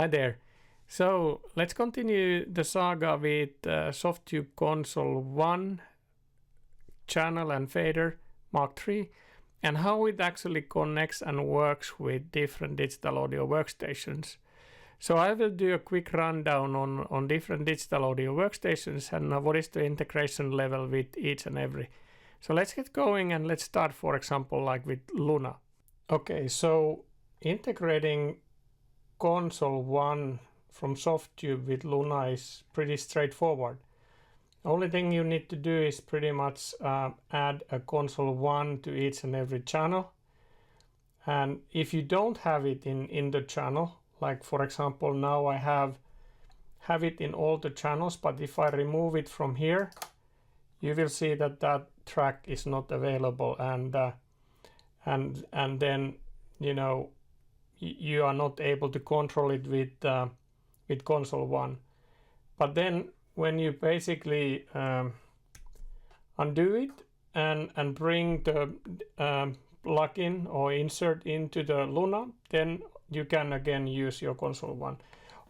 Hi there. So let's continue the saga with Softube Console 1 channel and fader Mark III and how it actually connects and works with different digital audio workstations. So I will do a quick rundown on different digital audio workstations and what is the integration level with each and every. So let's get going and let's start, for example, like with Luna. Okay, so integrating Console 1 from Softube with Luna is pretty straightforward. Only thing you need to do is pretty much add a Console 1 to each and every channel. And if you don't have it in the channel, like for example now I have it in all the channels, but if I remove it from here, you will see that that track is not available, and then you are not able to control it with Console 1. But then when you basically undo it and bring the plugin or insert into the Luna, then you can again use your Console 1.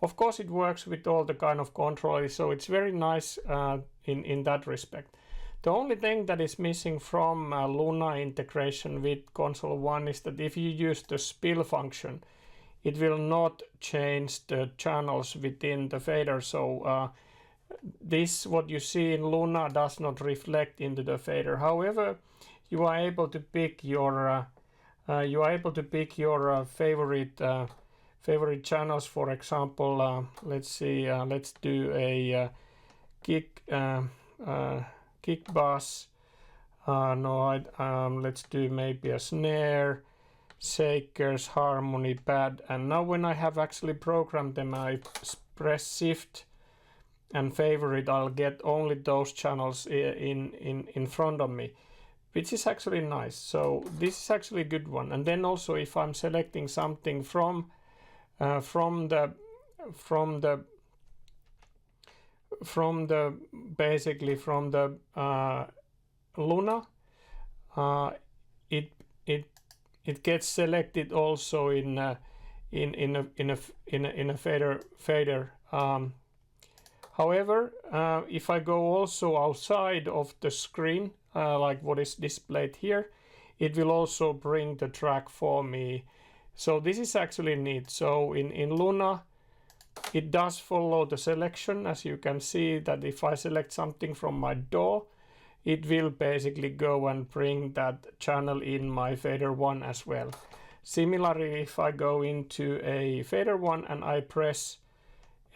Of course it works with all the kind of controllers, so it's very nice in that respect. The only thing that is missing from Luna integration with Console 1 is that if you use the spill function, it will not change the channels within the fader. So this, what you see in Luna, does not reflect into the fader. However, you are able to pick your favorite channels. For example, let's see, let's do a kick bass. Let's do maybe a snare, shakers, harmony, pad. And now when I have actually programmed them, I press shift and favorite, I'll get only those channels in front of me, which is actually nice. So this is actually a good one. And then also if I'm selecting something from the Luna, it gets selected also in a fader. However, if I go also outside of the screen, like what is displayed here, it will also bring the track for me. So this is actually neat. So in Luna, it does follow the selection. As you can see that if I select something from my DAW, it will basically go and bring that channel in my fader 1 as well. Similarly, if I go into a fader 1 and I press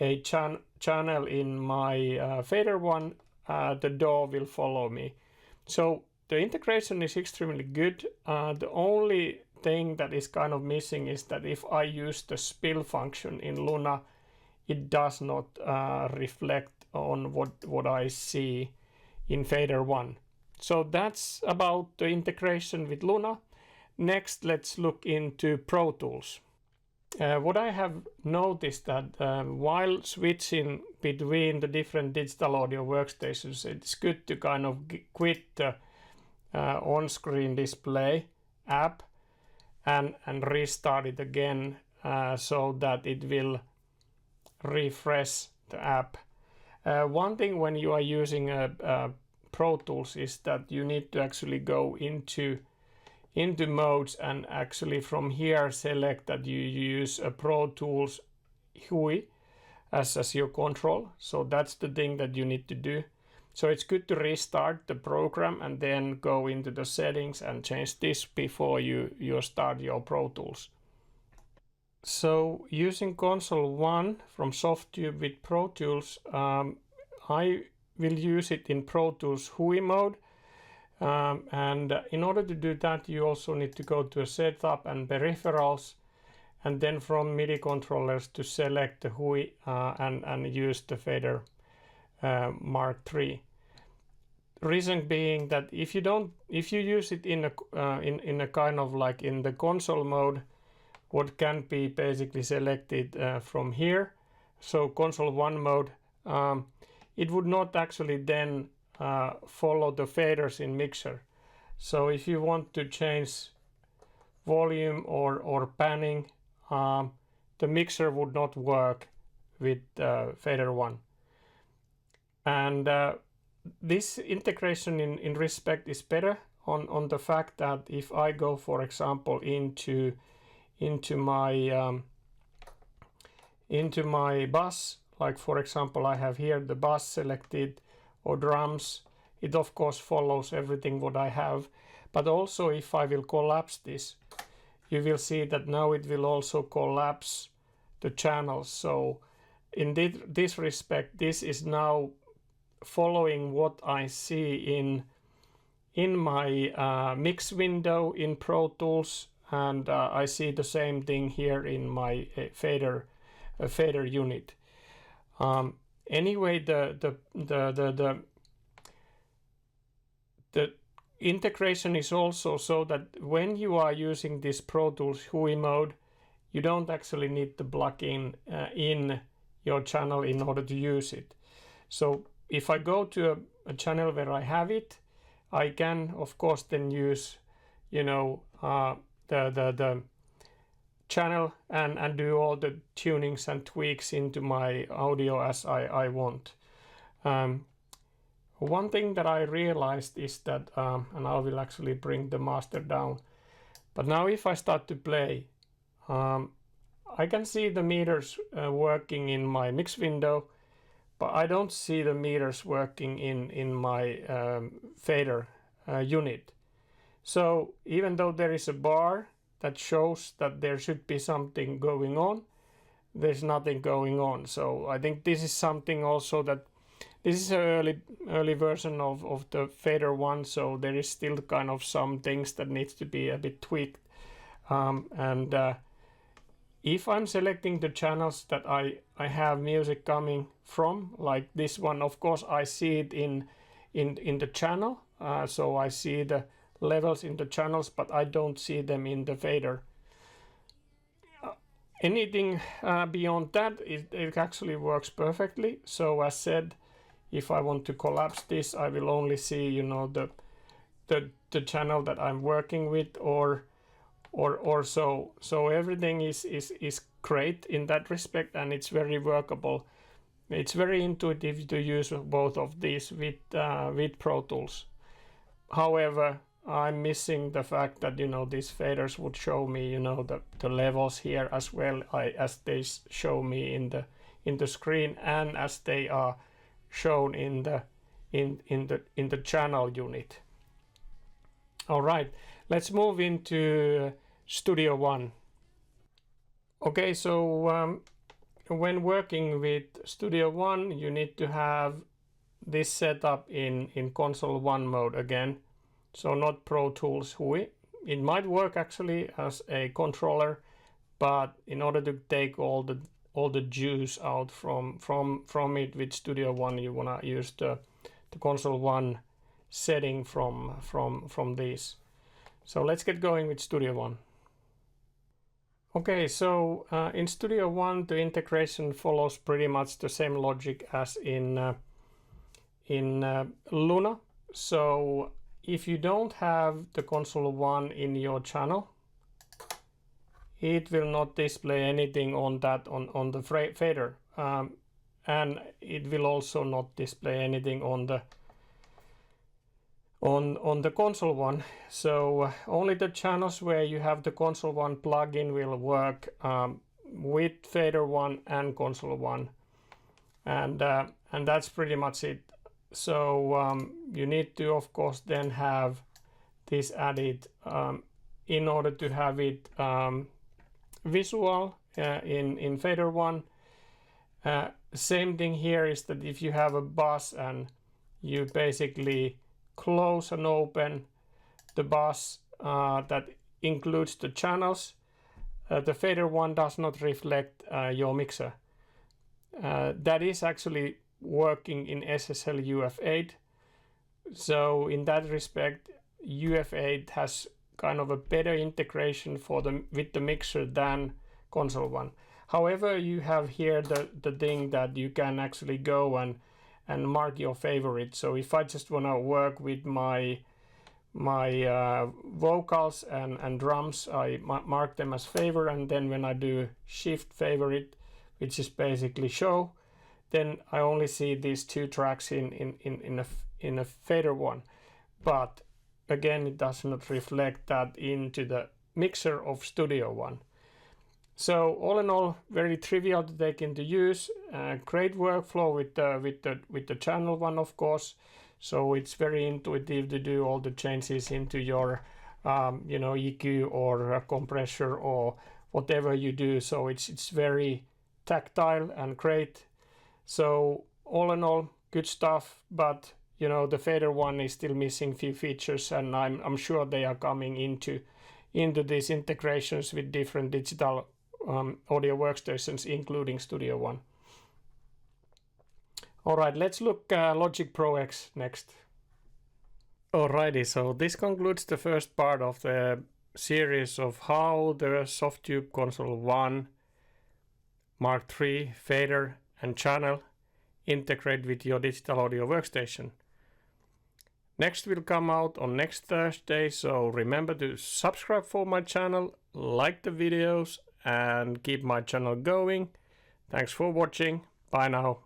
a channel in my fader 1, the DAW will follow me. So the integration is extremely good. The only thing that is kind of missing is that if I use the spill function in Luna, it does not reflect on what I see in fader 1. So that's about the integration with Luna. Next, let's look into Pro Tools. What I have noticed that while switching between the different digital audio workstations, it's good to kind of quit the on-screen display app and restart it again so that it will refresh the app. One thing when you are using Pro Tools is that you need to actually go into modes and actually from here select that you use a Pro Tools GUI as your control. So that's the thing that you need to do. So it's good to restart the program and then go into the settings and change this before you start your Pro Tools. So using Console 1 from Softube with Pro Tools, I will use it in Pro Tools GUI mode. And in order to do that, you also need to go to Setup and Peripherals, and then from MIDI controllers to select the GUI and use the fader Mark III. Reason being that if you use it in a kind of like in the console mode, what can be basically selected from here, so Console 1 mode, it would not actually then follow the faders in mixer. So if you want to change volume or panning, the the mixer would not work with fader 1. And this integration in Respect is better on the fact that if I go, for example, into my bass, like for example I have here the bass selected, or drums, it of course follows everything what I have. But also if I will collapse this, you will see that now it will also collapse the channels. So in this respect, this is now following what I see in my mix window in Pro Tools, and I see the same thing here in my fader unit. Anyway, the integration is also so that when you are using this Pro Tools Hui mode, you don't actually need to plug in your channel in order to use it. So if I go to a channel where I have it, I can of course then use, you know, the channel and do all the tunings and tweaks into my audio as I want. One thing that I realized is that, and I will actually bring the master down, but now if I start to play, I can see the meters working in my mix window, but I don't see the meters working in my fader unit. So even though there is a bar that shows that there should be something going on, there's nothing going on. So I think this is something also that this is an early version of the fader 1, so there is still kind of some things that needs to be a bit tweaked. If I'm selecting the channels that I have music coming from, like this one, of course I see it in the channel, so I see the levels in the channels, but I don't see them in the fader. Anything beyond that, it actually works perfectly. So as said, if I want to collapse this, I will only see, you know, the channel that I'm working with, or so. So everything is great in that respect, and it's very workable. It's very intuitive to use both of these with Pro Tools. However, I'm missing the fact that, you know, these faders would show me, you know, the levels here as well as they show me in the screen, and as they are shown in the channel unit. All right, let's move into Studio One. Okay, so when working with Studio One, you need to have this set up in Console One mode again. So not Pro Tools Hui. It might work actually as a controller, but in order to take all the juice out from it with Studio One, you wanna use the Console One setting from these. So let's get going with Studio One. Okay, so in Studio One, the integration follows pretty much the same logic as in Luna. So if you don't have the Console One in your channel, it will not display anything on that on the fader, and it will also not display anything on the Console One. So only the channels where you have the Console One plugin will work with fader 1 and Console One, and that's pretty much it. So you need to, of course, then have this added in order to have it visual in fader 1. Same thing here is that if you have a bus and you basically close and open the bus that includes the channels, the fader 1 does not reflect your mixer. That is actually working in SSL UF8. So in that respect, UF8 has kind of a better integration with the mixer than Console One. However, you have here the thing that you can actually go and mark your favorite. So if I just want to work with my my vocals and drums, I mark them as favor, and then when I do shift favorite, which is basically show, then I only see these two tracks in a fader one. But again, it does not reflect that into the mixer of Studio One. So all in all, very trivial to take into use. Great workflow with the channel one, of course. So it's very intuitive to do all the changes into your EQ or compressor or whatever you do. So it's very tactile and great. So all in all, good stuff. But the fader one is still missing few features, and I'm sure they are coming into these integrations with different digital audio workstations, including Studio One. Alright, let's look Logic Pro X next. Alrighty, so this concludes the first part of the series of how the Softube Console 1 Mark III fader and channel integrate with your digital audio workstation. Next will come out on next Thursday, so remember to subscribe for my channel, like the videos, and keep my channel going. Thanks for watching. Bye now.